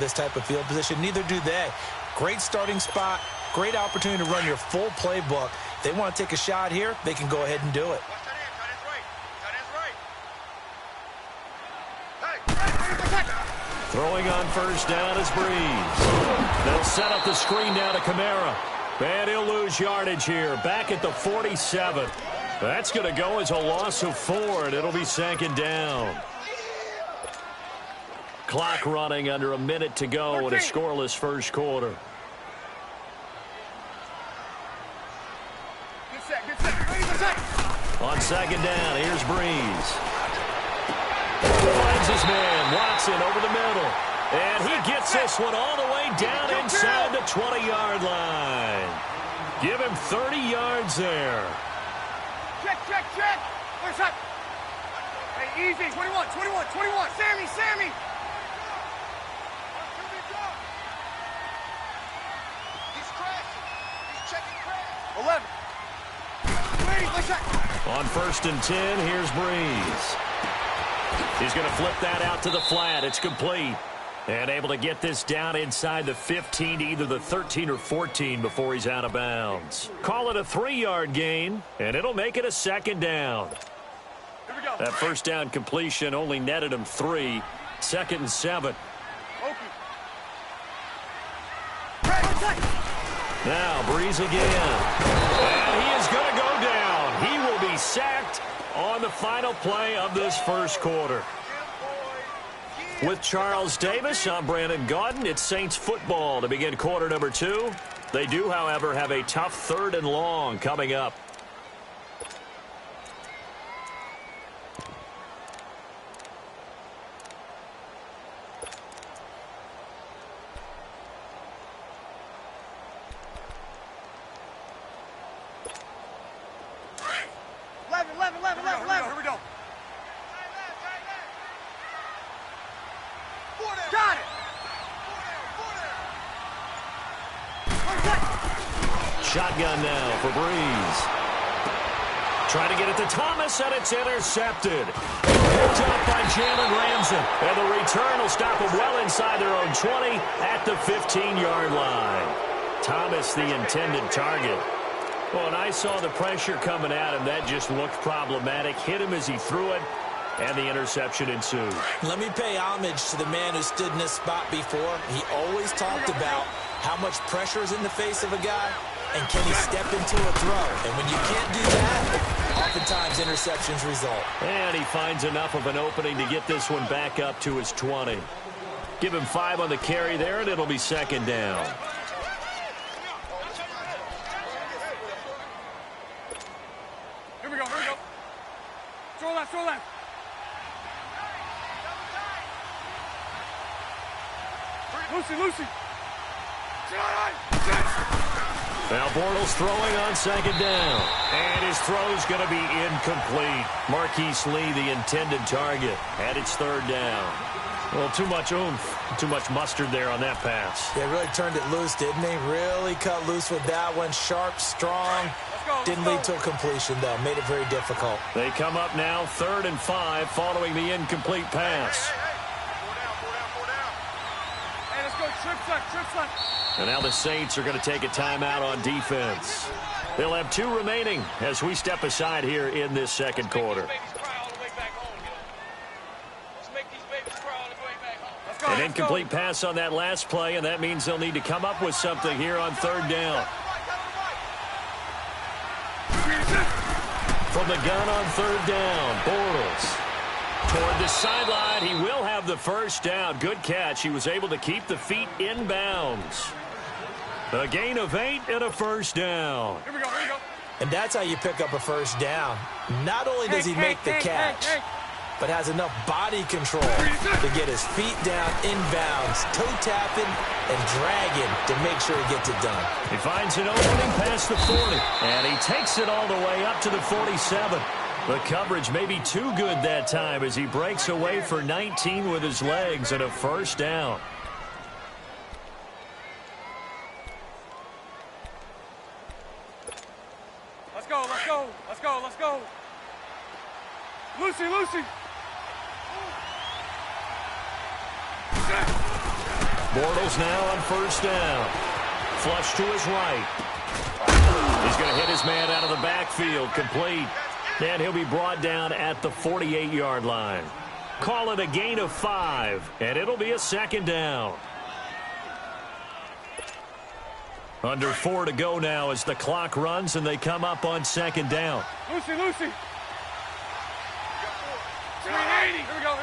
this type of field position. Neither do they. Great starting spot, great opportunity to run your full playbook. If they want to take a shot here, they can go ahead and do it. Throwing on first down is Breeze. They'll set up the screen now to Kamara. And he'll lose yardage here, back at the 47. That's going to go as a loss of 4, and it'll be second down. Clock running under a minute to go in a scoreless first quarter. On second down, here's Breeze. Finds his man, Watson over the middle. And he gets this one all the way down inside the 20-yard line. Give him 30 yards there. Check. Where's that? Hey, easy. 21. Sammy. He's crashing. He's checking crash. 11. On first and 10, here's Breeze. He's going to flip that out to the flat. It's complete. And able to get this down inside the 15 to either the 13 or 14 before he's out of bounds. Call it a 3-yard gain, and it'll make it a second down. Here we go. That first down completion only netted him 3. Second and 7. Now Breeze again. And he is going to go down. He will be sacked on the final play of this first quarter. With Charles Davis, I'm Brandon Gaudin. It's Saints football to begin quarter number 2. They do, however, have a tough 3rd and long coming up. Got it! Shotgun now for Breeze. Trying to get it to Thomas, and it's intercepted. Picked up by Jalen Ramsey. And the return will stop them well inside their own 20 at the 15-yard line. Thomas, the intended target. Well, and I saw the pressure coming at him. That just looked problematic. Hit him as he threw it, and the interception ensued. Let me pay homage to the man who stood in this spot before. He always talked about how much pressure is in the face of a guy, and can he step into a throw. And when you can't do that, oftentimes interceptions result. And he finds enough of an opening to get this one back up to his 20. Give him 5 on the carry there, and it'll be second down. Here we go. Throw left. Lucy. Now Bortles throwing on second down. And his throw's going to be incomplete. Marquise Lee, the intended target, and it's 3rd down. Well, too much oomph, too much mustard there on that pass. They really turned it loose, didn't they? Really cut loose with that one. Sharp, strong. Didn't lead to a completion, though. Made it very difficult. They come up now 3rd and 5 following the incomplete pass. Hey, let's go. Trips left. And now the Saints are going to take a timeout on defense. They'll have 2 remaining as we step aside here in this second quarter. An incomplete pass on that last play, and that means they'll need to come up with something here on 3rd down. From the gun on 3rd down, Bortles. Toward the sideline, he will have the first down. Good catch. He was able to keep the feet in bounds. A gain of 8 and a first down. Here we go. And that's how you pick up a first down. Not only does he make the catch, but has enough body control to get his feet down in bounds, toe tapping and dragging to make sure he gets it done. He finds an opening past the 40, and he takes it all the way up to the 47. The coverage may be too good that time as he breaks away for 19 with his legs and a first down. Let's go. Lucy. Bortles now on first down. Flush to his right. He's going to hit his man out of the backfield. Complete. And he'll be brought down at the 48-yard line. Call it a gain of 5, and it'll be a second down. Under 4 to go now as the clock runs and they come up on second down. Lucy. 380. Here we go.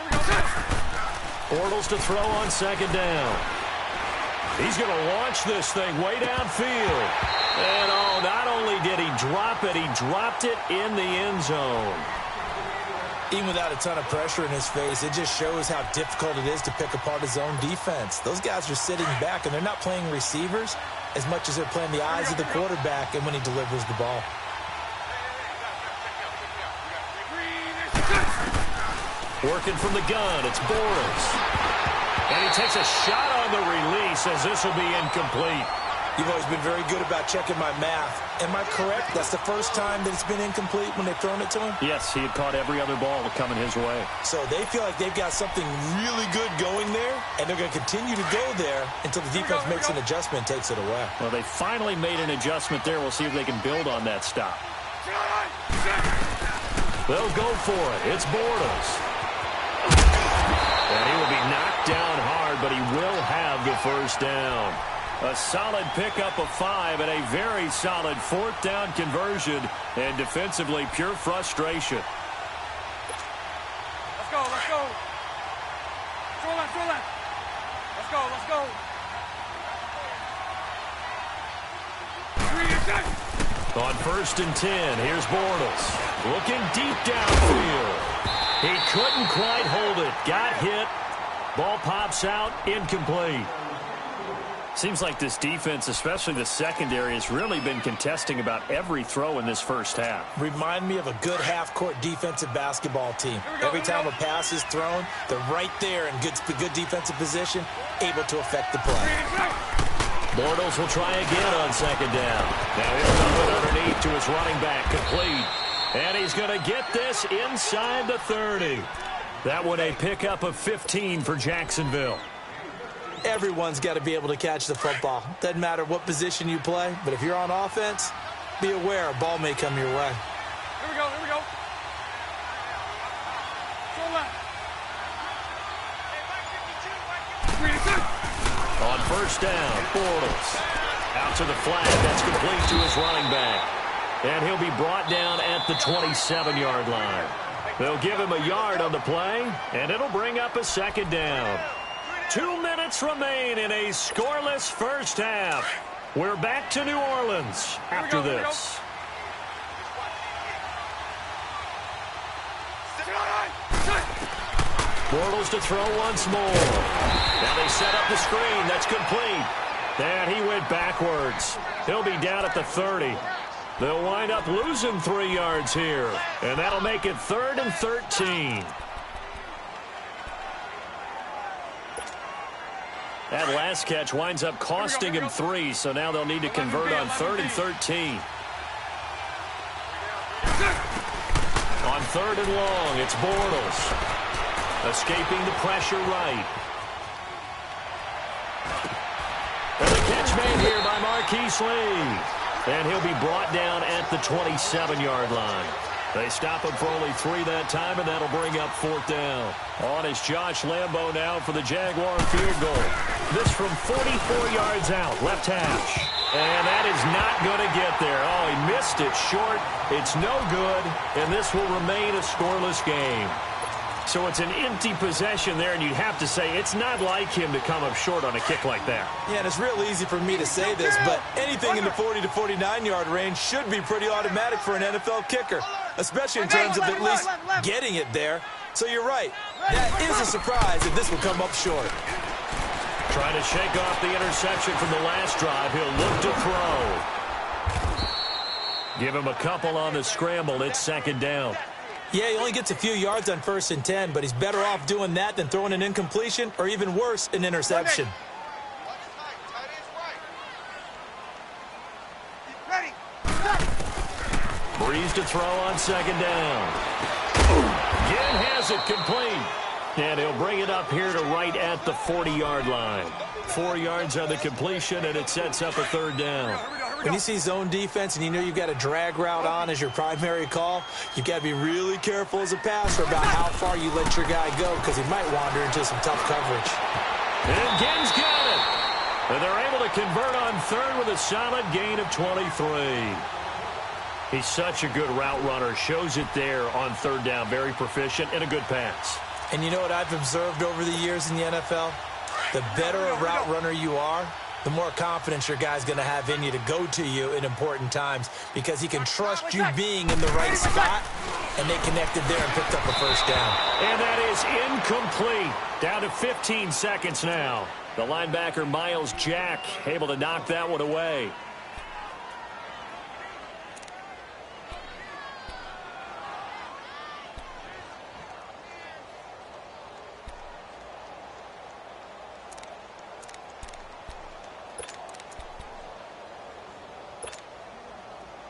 Bortles to throw on second down. He's going to launch this thing way downfield. And not only did he drop it, he dropped it in the end zone. Even without a ton of pressure in his face, it just shows how difficult it is to pick apart his own defense. Those guys are sitting back, and they're not playing receivers as much as they're playing the eyes of the quarterback and when he delivers the ball. Working from the gun, it's Bortles. And he takes a shot on the release as this will be incomplete. You've always been very good about checking my math. Am I correct? That's the first time that it's been incomplete when they've thrown it to him? Yes, he had caught every other ball coming his way. So they feel like they've got something really good going there, and they're going to continue to go there until the defense makes an adjustment and takes it away. Well, they finally made an adjustment there. We'll see if they can build on that stop. They'll go for it. It's Bortles. And he will be knocked down hard, but he will have the first down. A solid pickup of 5 and a very solid fourth down conversion, and defensively pure frustration. Let's go. Throw left. Let's go. 3 On first and 10, here's Bortles. Looking deep downfield. He couldn't quite hold it. Got hit. Ball pops out. Incomplete. Seems like this defense, especially the secondary, has really been contesting about every throw in this first half. Remind me of a good half-court defensive basketball team. Every time a pass is thrown, they're right there in good defensive position, able to affect the play. Bortles will try again on second down. Now he'll dump it underneath to his running back, complete. And he's going to get this inside the 30. That one a pickup of 15 for Jacksonville. Everyone's got to be able to catch the football. Doesn't matter what position you play, but if you're on offense, be aware a ball may come your way. Here we go. Throw left. On first down, Bortles. Out to the flag. That's complete to his running back. And he'll be brought down at the 27-yard line. They'll give him a yard on the play, and it'll bring up a second down. 2 minutes remain in a scoreless first half. We're back to New Orleans after this. Bortles to throw once more. Now they set up the screen. That's complete. And he went backwards. He'll be down at the 30. They'll wind up losing 3 yards here. And that'll make it 3rd and 13. That last catch winds up costing him 3, so now they'll need to convert on 3rd and 13. On 3rd and long, it's Bortles. Escaping the pressure right. And the catch made here by Marquise Lee. And he'll be brought down at the 27-yard line. They stop him for only 3 that time, and that'll bring up 4th down. On is Josh Lambo now for the Jaguar field goal. This from 44 yards out, left hash. And that is not going to get there. Oh, he missed it short. It's no good, and this will remain a scoreless game. So it's an empty possession there, and you'd have to say it's not like him to come up short on a kick like that. Yeah, and it's real easy for me to say this, but anything in the 40 to 49-yard range should be pretty automatic for an NFL kicker, especially in terms of at least getting it there. So you're right. That is a surprise if this will come up short. Trying to shake off the interception from the last drive. He'll look to throw. Give him a couple on the scramble. It's 2nd down. Yeah, he only gets a few yards on 1st and 10, but he's better off doing that than throwing an incompletion or even worse, an interception. Breeze to throw on 2nd down. Again has it complete. And he'll bring it up here to right at the 40-yard line. 4 yards on the completion, and it sets up a third down. When you see zone defense and you know you've got a drag route on as your primary call, you've got to be really careful as a passer about how far you let your guy go because he might wander into some tough coverage. And Ginn's got it. And they're able to convert on third with a solid gain of 23. He's such a good route runner. Shows it there on third down. Very proficient and a good pass. And you know what I've observed over the years in the NFL? The better a route runner you are, the more confidence your guy's going to have in you to go to you in important times because he can trust you being in the right spot, and they connected there and picked up a first down. And that is incomplete. Down to 15 seconds now. The linebacker, Miles Jack, able to knock that one away.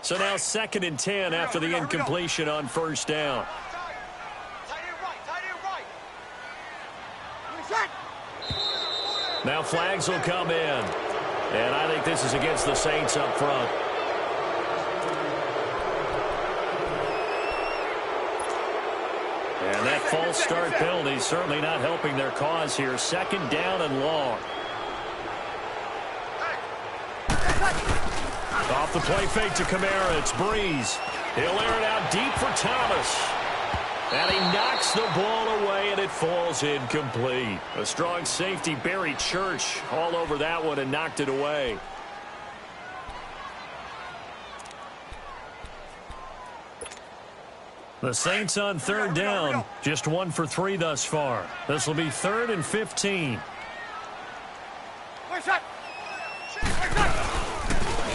So now 2nd and 10 after the incompletion on first down. Now flags will come in. And I think this is against the Saints up front. And that false start penalty certainly not helping their cause here. 2nd down and long. Off the play fake to Kamara. It's Breeze. He'll air it out deep for Thomas. And he knocks the ball away, and it falls incomplete. A strong safety, Barry Church, all over that one and knocked it away. The Saints on third down, just 1 for 3 thus far. This will be 3rd and 15.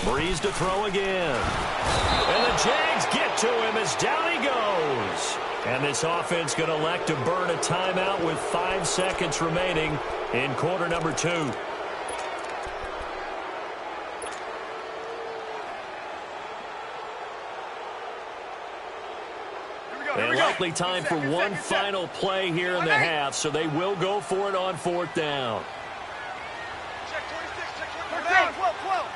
Breeze to throw again. And the Jags get to him as down he goes. And this offense going to elect to burn a timeout with 5 seconds remaining in quarter number 2. And likely time for one final play here in the half, so they will go for it on 4th down. Check 26, check 12, 12.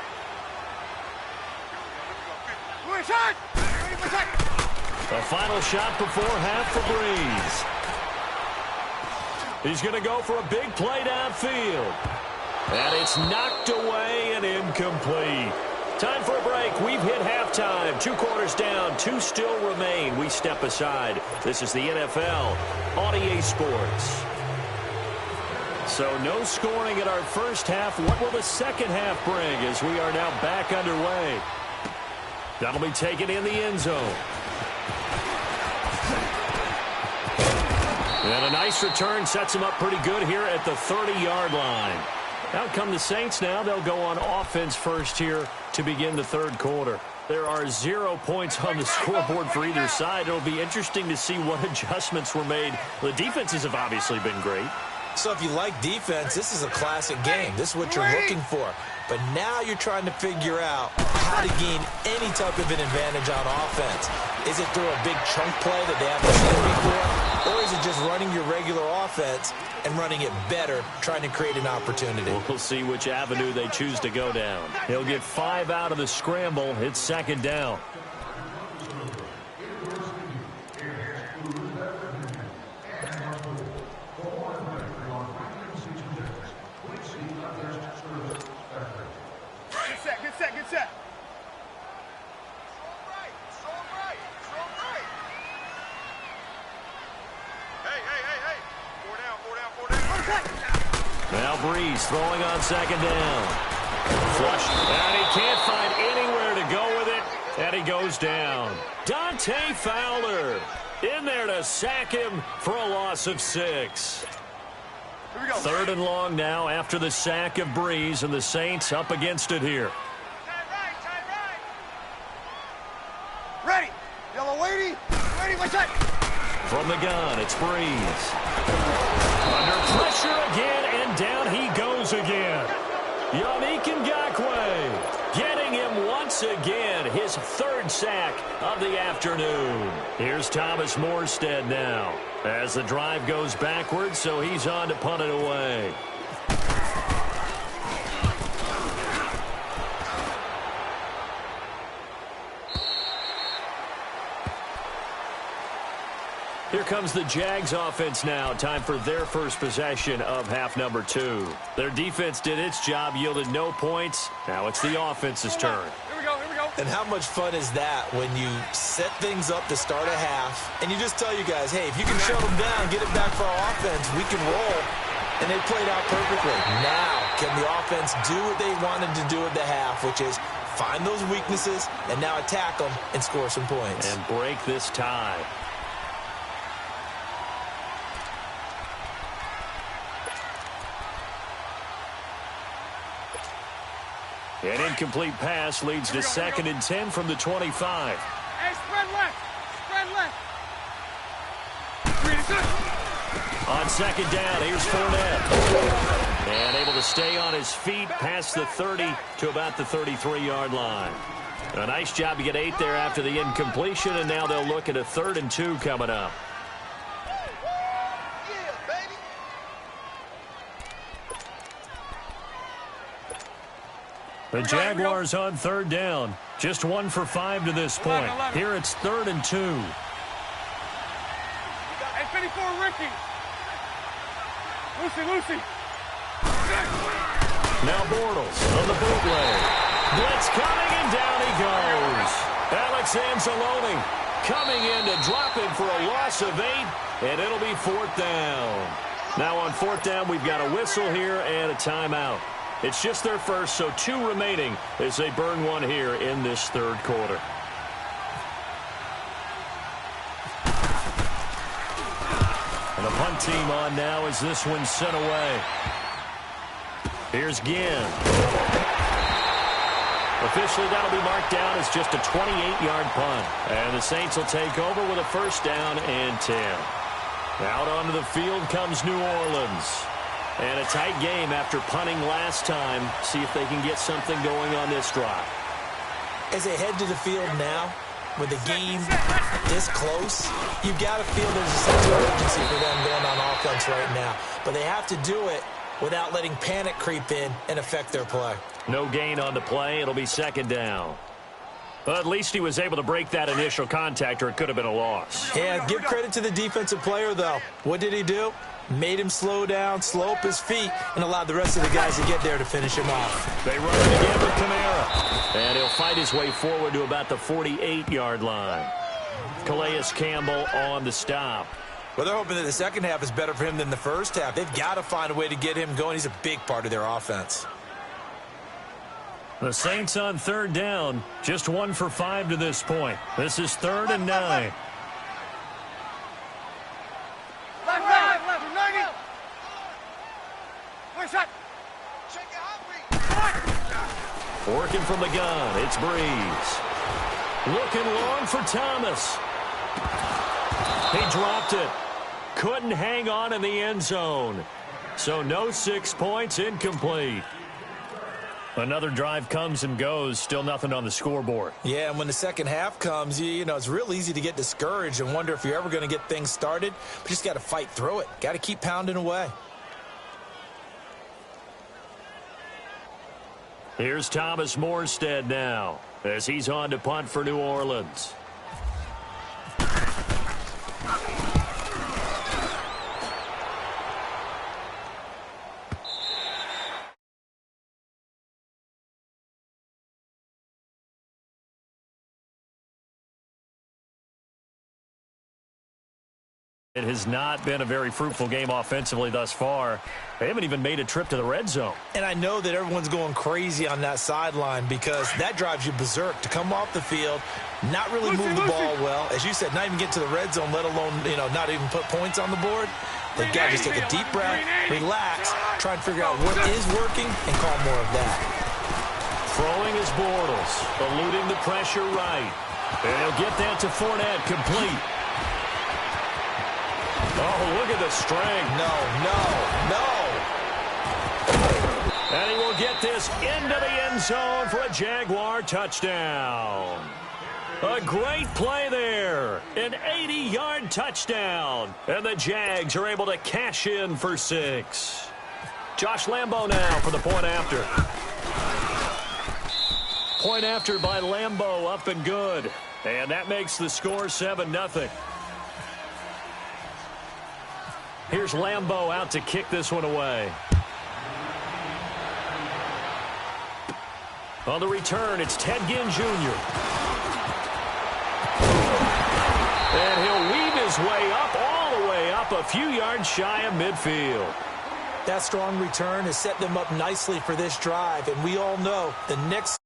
A final shot before half for Breeze. He's going to go for a big play downfield. And it's knocked away and incomplete. Time for a break. We've hit halftime. 2 quarters down. 2 still remain. We step aside. This is the NFL on EA Sports. So no scoring in our first half. What will the second half bring as we are now back underway? That'll be taken in the end zone. And a nice return sets him up pretty good here at the 30-yard line. Out come the Saints now. They'll go on offense first here to begin the 3rd quarter. There are 0 points on the scoreboard for either side. It'll be interesting to see what adjustments were made. The defenses have obviously been great. So if you like defense, this is a classic game. This is what you're looking for. But now you're trying to figure out how to gain any type of an advantage on offense. Is it through a big chunk play that they haven't seen before? Or is it just running your regular offense and running it better, trying to create an opportunity? We'll see which avenue they choose to go down. He'll get 5 out of the scramble. It's 2nd down. Get set. Strong right. Hey. 4 down. Now Breeze throwing on 2nd down. Flush. And he can't find anywhere to go with it. And he goes down. Dante Fowler in there to sack him for a loss of 6. 3rd and long now after the sack of Breeze, and the Saints up against it here. Time right. Ready. Yellow Lady. Ready, what's that? From the gun, it's Breeze. Under pressure again, and down he goes again. Yannick Ngakoue getting him once again, his 3rd sack of the afternoon. Here's Thomas Morstead now. As the drive goes backwards, so he's on to punt it away. Here comes the Jags offense now. Time for their first possession of half number 2. Their defense did its job, yielded no points. Now it's the offense's turn. Here we go, here we go. And how much fun is that when you set things up to start a half, and you just tell you guys, hey, if you can shut them down, get it back for our offense, we can roll. And they played out perfectly. Now, can the offense do what they wanted to do at the half, which is find those weaknesses and now attack them and score some points. And break this tie. An incomplete pass leads to 2nd and 10 from the 25. Hey, spread left. Spread left. On 2nd down, here's Fournette. And able to stay on his feet past the 30 to about the 33-yard line. A nice job to get 8 there after the incompletion, and now they'll look at a 3rd and 2 coming up. The Jaguars on 3rd down. Just 1 for 5 to this point. Here it's 3rd and 2. Hey, 54, Ricky. Lucy. Now Bortles on the bootleg. Blitz coming, and down he goes. Alex M-DiZzLE8's coming in to drop him for a loss of 8, and it'll be 4th down. Now on 4th down, we've got a whistle here and a timeout. It's just their first, so 2 remaining as they burn 1 here in this 3rd quarter. And the punt team on now as this one's sent away. Here's Ginn. Officially, that'll be marked down as just a 28-yard punt. And the Saints will take over with a 1st down and 10. Out onto the field comes New Orleans. And a tight game after punting last time. See if they can get something going on this drive. As they head to the field now, with the game this close, you've got to feel there's a sense of urgency for them going on offense right now. But they have to do it without letting panic creep in and affect their play. No gain on the play. It'll be 2nd down. But at least he was able to break that initial contact, or it could have been a loss. Yeah, give credit to the defensive player, though. What did he do? Made him slow down, slow up his feet, and allowed the rest of the guys to get there to finish him off. They run it again with Kamara. And he'll fight his way forward to about the 48-yard line. Calais Campbell on the stop. Well, they're hoping that the second half is better for him than the first half. They've got to find a way to get him going. He's a big part of their offense. The Saints on 3rd down. Just 1 for 5 to this point. This is 3rd and 9. Working from the gun, it's Breeze. Looking long for Thomas. He dropped it. Couldn't hang on in the end zone. So no 6 points, incomplete. Another drive comes and goes, still nothing on the scoreboard. Yeah, and when the second half comes, you know, it's real easy to get discouraged and wonder if you're ever going to get things started. But you just got to fight through it. Got to keep pounding away. Here's Thomas Morstead now as he's on to punt for New Orleans. It has not been a very fruitful game offensively thus far. They haven't even made a trip to the red zone. And I know that everyone's going crazy on that sideline because that drives you berserk to come off the field, not really move the ball well. As you said, not even get to the red zone, let alone, you know, not even put points on the board. They've got to just take a deep breath, relax, try and figure out what is working, and call more of that. Throwing is Bortles, eluding the pressure right. And he'll get that to Fournette, complete. Oh, look at the strength. No. And he will get this into the end zone for a Jaguar touchdown. A great play there. An 80-yard touchdown. And the Jags are able to cash in for 6. Josh Lambo now for the point after. Point after by Lambo, up and good. And that makes the score 7-0. Here's Lambo out to kick this one away. On the return, it's Ted Ginn Jr. And he'll weave his way up, all the way up, a few yards shy of midfield. That strong return has set them up nicely for this drive, and we all know the next...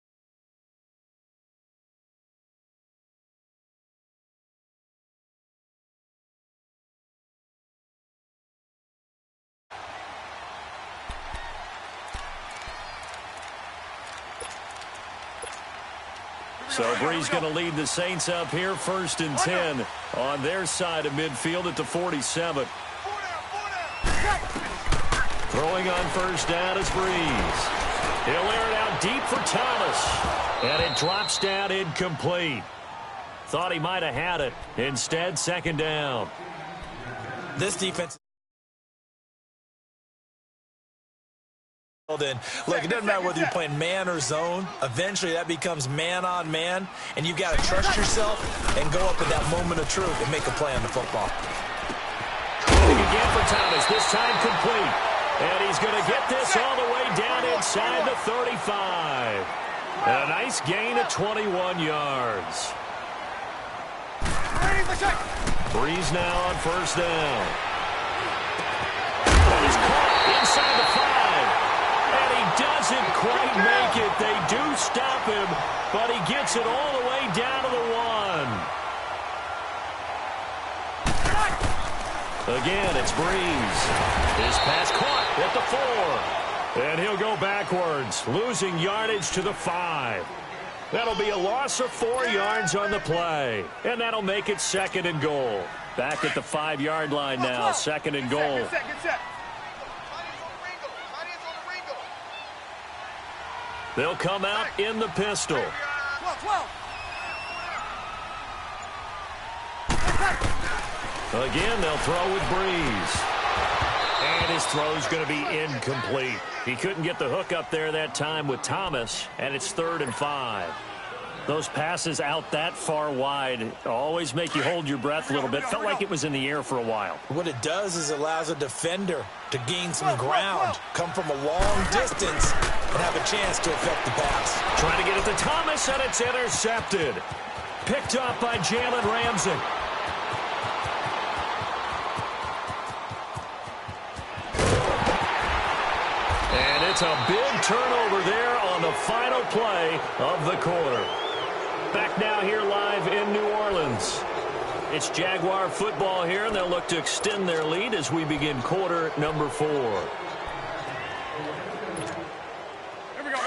So Bree's going to lead the Saints up here, 1st and 10 on their side of midfield at the 47. Throwing on 1st down is Breeze. He'll air it out deep for Thomas. And it drops down incomplete. Thought he might have had it. Instead, 2nd down. This defense... Then look, it doesn't matter whether you're playing man or zone. Eventually that becomes man on man, and you've got to trust yourself and go up at that moment of truth and make a play on the football. Again for Thomas, this time complete, and he's going to get this all the way down inside the 35. And a nice gain of 21 yards. Breeze now on 1st down. And he's caught inside the 5. Doesn't quite make it. They do stop him, but he gets it all the way down to the 1. Again, it's Breeze. His pass caught at the 4. And he'll go backwards, losing yardage to the 5. That'll be a loss of 4 yards on the play. And that'll make it 2nd and goal. Back at the 5-yard line now, 2nd and goal. Get set. They'll come out in the pistol. 12. Again, they'll throw with Breeze. And his throw's going to be incomplete. He couldn't get the hook up there that time with Thomas, and it's 3rd and 5. Those passes out that far wide always make you hold your breath a little bit. Felt like it was in the air for a while. What it does is it allows a defender to gain some ground, come from a long distance, and have a chance to affect the pass. Trying to get it to Thomas, and it's intercepted. Picked up by Jalen Ramsey. And it's a big turnover there on the final play of the quarter. Back now here live in New Orleans. It's Jaguar football here, and they'll look to extend their lead as we begin quarter number 4. Here we go.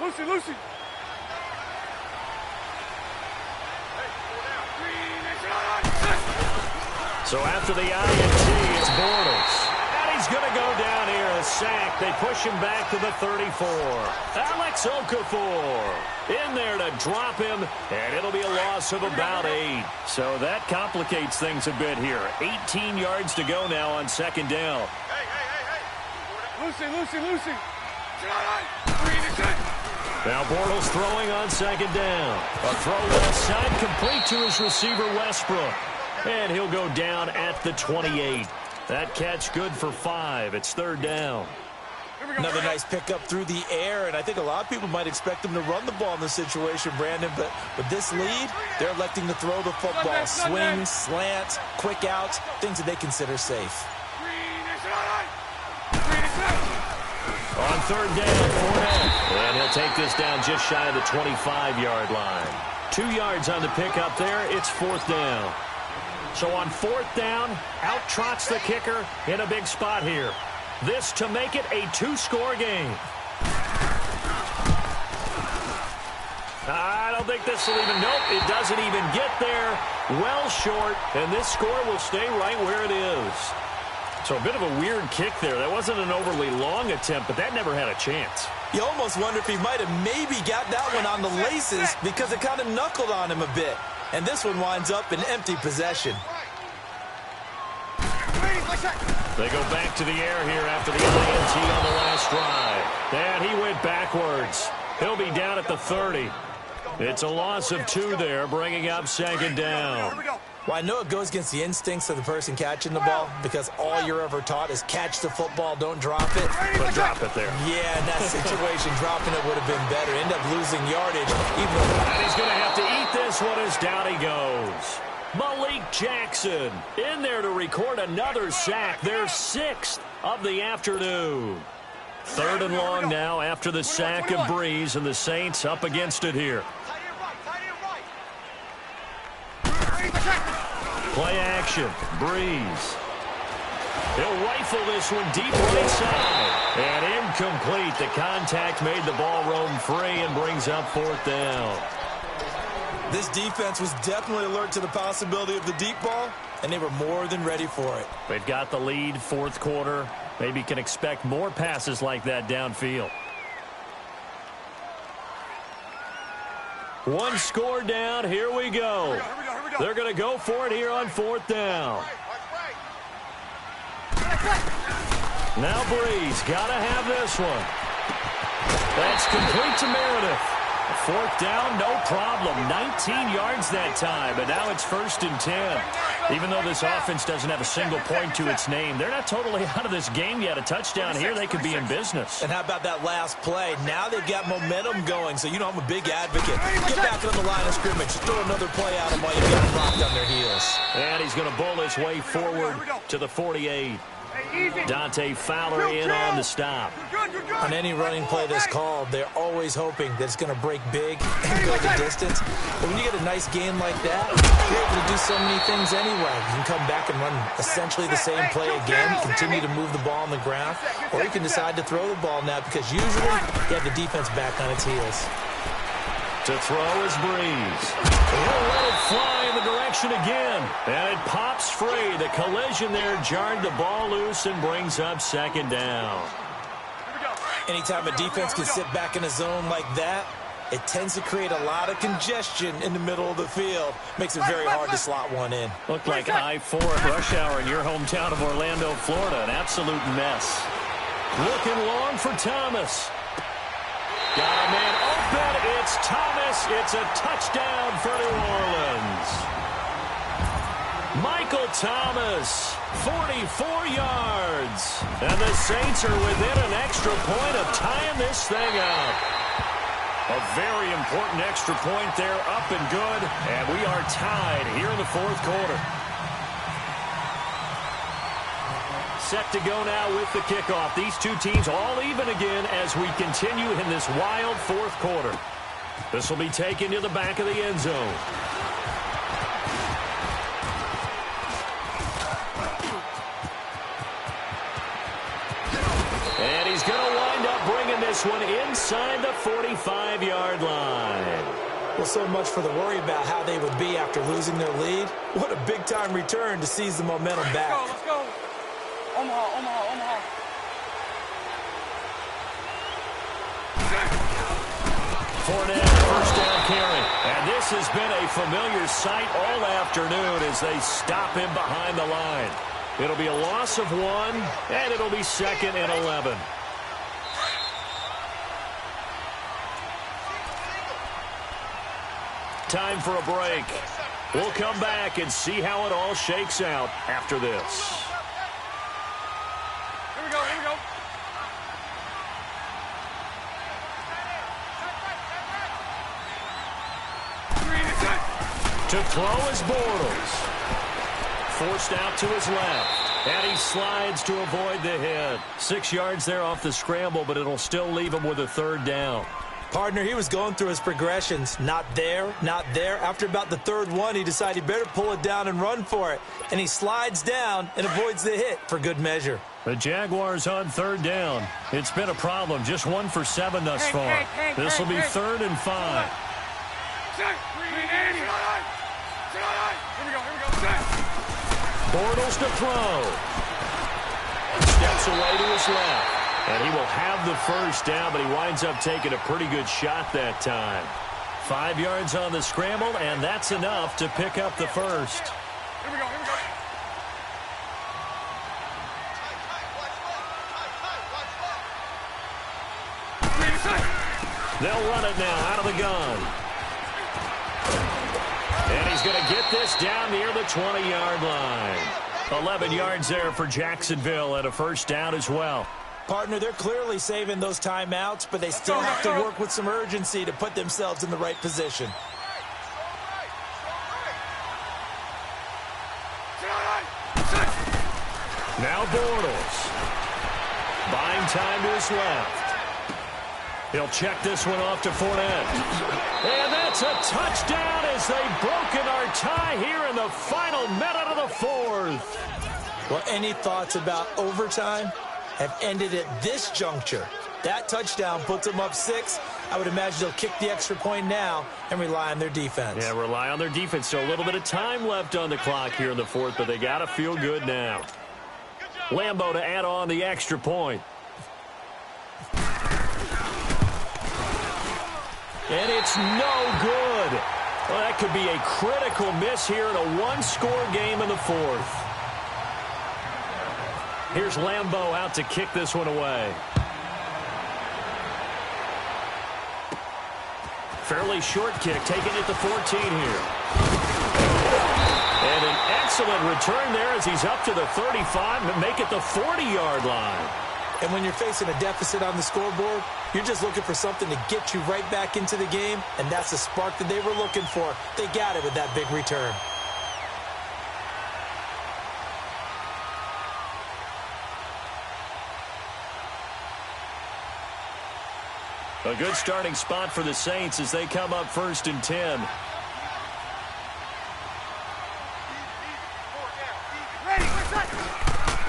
Lucy. So after the INT, it's Bortles. And he's going to go down here, a sack. They push him back to the 34. Alex Okafor in there to drop him, and it'll be a loss of about 8. So that complicates things a bit here. 18 yards to go now on 2nd down. Lucy. Now Bortles throwing on 2nd down. A throw left side complete to his receiver Westbrook. And he'll go down at the 28. That catch good for 5. It's 3rd down. Another nice pickup through the air, and I think a lot of people might expect them to run the ball in this situation, Brandon, but with this lead, they're electing to throw the football. Swings, slants, quick outs, things that they consider safe. On 3rd down, Fournette. And he'll take this down just shy of the 25-yard line. 2 yards on the pickup there. It's 4th down. So on 4th down, out trots the kicker in a big spot here. This to make it a 2-score game. I don't think this will even, nope, it doesn't even get there. Well short, and this score will stay right where it is. So a bit of a weird kick there. That wasn't an overly long attempt, but that never had a chance. You almost wonder if he might have maybe got that one on the laces because it kind of knuckled on him a bit. And this one winds up in empty possession. They go back to the air here after the INT on the last drive. And he went backwards. He'll be down at the 30. It's a loss of 2 there, bringing up second down. Well, I know it goes against the instincts of the person catching the ball because all you're ever taught is catch the football, don't drop it. But drop it there. Yeah, in that situation, dropping it would have been better. End up losing yardage. And he's going to have to eat this one as down he goes. Malik Jackson in there to record another sack. Their 6th of the afternoon. 3rd and long now after the sack of Breeze, and the Saints up against it here. Play action. Breeze. He'll rifle this one deep right side. And incomplete. The contact made the ball roam free and brings up 4th down. This defense was definitely alert to the possibility of the deep ball, and they were more than ready for it. They've got the lead, 4th quarter. Maybe can expect more passes like that downfield. 1 score down. Here we go. They're going to go for it here on 4th down. Now Breeze got to have this one. That's complete to Meredith. 4th down, no problem. 19 yards that time, but now it's 1st and 10. Even though this offense doesn't have a single point to its name, they're not totally out of this game yet. A touchdown here, they could be in business. And how about that last play? Now they've got momentum going, so you know I'm a big advocate. Get back on the line of scrimmage. Throw another play at them while you've got them locked on their heels. And he's going to bull his way forward to the 48. Dante Fowler in on the stop. On any running play that's called, they're always hoping that it's going to break big and go the distance. But when you get a nice game like that, you're able to do so many things anyway. You can come back and run essentially the same play again, continue to move the ball on the ground, or you can decide to throw the ball now because usually you have the defense back on its heels. To throw is Breeze. He'll let it fly in the direction again. And it pops free. The collision there jarred the ball loose and brings up 2nd down. Anytime a defense can sit back in a zone like that, it tends to create a lot of congestion in the middle of the field. Makes it very hard to slot one in. Looked like I-4 at rush hour in your hometown of Orlando, Florida. An absolute mess. Looking long for Thomas. Got a man open. It's Thomas. It's a touchdown for New Orleans. Michael Thomas, 44 yards. And the Saints are within an extra point of tying this thing up. A very important extra point there, up and good. And we are tied here in the 4th quarter. Set to go now with the kickoff. These two teams all even again as we continue in this wild 4th quarter. This will be taken to the back of the end zone. And he's going to wind up bringing this one inside the 45-yard line. Well, so much for the worry about how they would be after losing their lead. What a big-time return to seize the momentum back. Let's go. Omaha. Fournette, 1st down carry. And this has been a familiar sight all afternoon as they stop him behind the line. It'll be a loss of 1, and it'll be 2nd and 11. Time for a break. We'll come back and see how it all shakes out after this. Here we go. To throw is Bortles. Forced out to his left. And he slides to avoid the hit. 6 yards there off the scramble, but it'll still leave him with a 3rd down. Partner, he was going through his progressions. Not there, not there. After about the 3rd one, he decided he better pull it down and run for it. And he slides down and avoids the hit for good measure. The Jaguars on 3rd down. It's been a problem. Just 1 for 7 thus far. This will be 3rd and 5. Here we go. Bortles to throw. steps away to his left. And he will have the first down, but he winds up taking a pretty good shot that time. 5 yards on the scramble, and that's enough to pick up the first. Here we go, here we go. They'll run it now out of the gun. And he's going to get this down near the 20-yard line. 11 yards there for Jacksonville and a first down as well. Partner, they're clearly saving those timeouts, but they still have to work with some urgency to put themselves in the right position. Now Bortles. Buying time to his left. He'll check this one off to Fournette. And that's a touchdown as they've broken our tie here in the final minute of the fourth. Well, any thoughts about overtime have ended at this juncture. That touchdown puts them up 6. I would imagine they'll kick the extra point now and rely on their defense. Yeah, rely on their defense. So a little bit of time left on the clock here in the fourth, but they got to feel good now. Lambeau to add on the extra point. And it's no good. Well, that could be a critical miss here in a one-score game in the fourth. Here's Lambeau out to kick this one away. Fairly short kick, taking it to 14 here. And an excellent return there as he's up to the 35 and make it the 40-yard line. And when you're facing a deficit on the scoreboard, you're just looking for something to get you right back into the game, and that's the spark that they were looking for. They got it with that big return. A good starting spot for the Saints as they come up 1st and 10.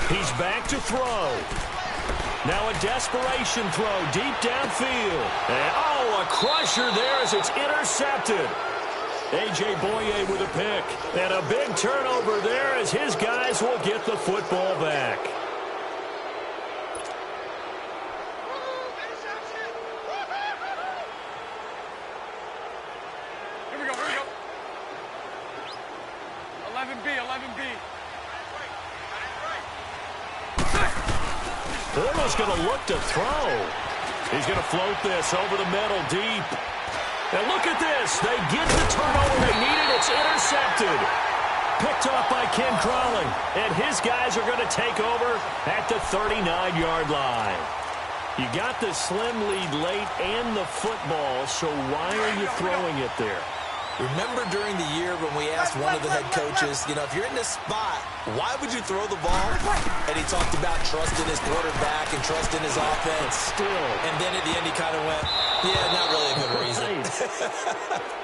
He's back to throw. Now a desperation throw deep downfield. And, oh, a crusher there as it's intercepted. A.J. Boye with a pick. And a big turnover there as his guys will get the football back. Here we go, here we go. 11B. Bortles going to look to throw. He's going to float this over the middle deep. And look at this. They get the turnover they needed. It's intercepted. Picked off by Ken Crawley. And his guys are going to take over at the 39-yard line. You got the slim lead late and the football, so why are you throwing it there? Remember during the year when we asked one of the head coaches, you know, if you're in this spot, why would you throw the ball? And he talked about trusting his quarterback and trusting his offense. Still. And then at the end he kind of went, yeah, not really a good reason.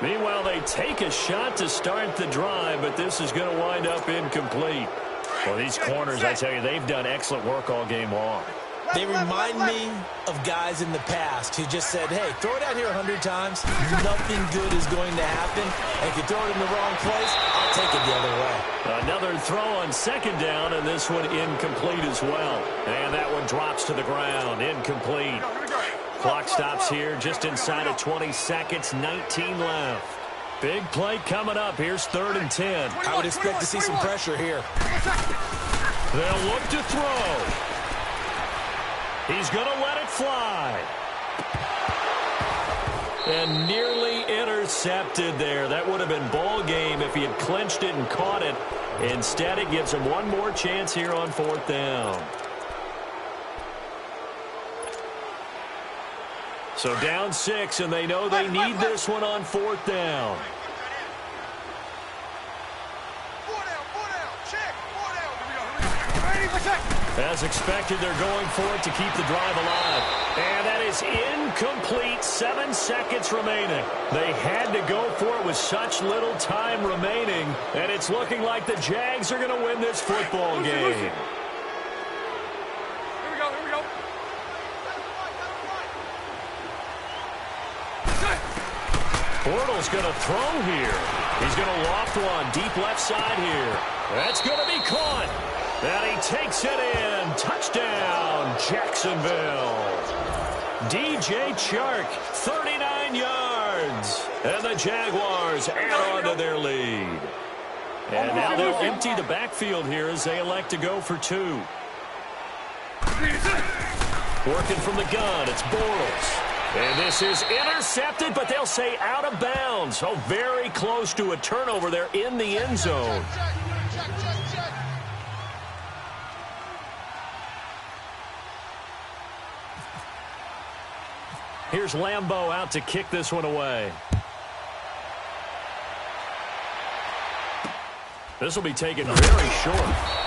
Meanwhile, they take a shot to start the drive, but this is going to wind up incomplete. Well, these corners, I tell you, they've done excellent work all game long. They remind me of guys in the past who just said, hey, throw it out here 100 times. Nothing good is going to happen. And if you throw it in the wrong place, I'll take it the other way. Another throw on 2nd down, and this one incomplete as well. And that one drops to the ground. Incomplete. Clock stops here just inside of 20 seconds. 19 left. Big play coming up. Here's 3rd and 10. I would expect to see some pressure here. They'll look to throw. He's going to let it fly. And nearly intercepted there. That would have been ball game if he had clinched it and caught it. Instead, it gives him one more chance here on 4th down. So down 6, and they know they need this one on 4th down. As expected, they're going for it to keep the drive alive. And that is incomplete. 7 seconds remaining. They had to go for it with such little time remaining. And it's looking like the Jags are going to win this football game. Here we go, here we go. Bortles going to throw here. He's going to loft one deep left side here. That's going to be caught. And he takes it in. Touchdown, Jacksonville. DJ Chark, 39 yards. And the Jaguars add on to their lead. And now they'll empty the backfield here as they elect to go for 2. Working from the gun, it's Bortles. And this is intercepted, but they'll say out of bounds. So very close to a turnover there in the end zone. Here's Lambeau out to kick this one away. This will be taken very short.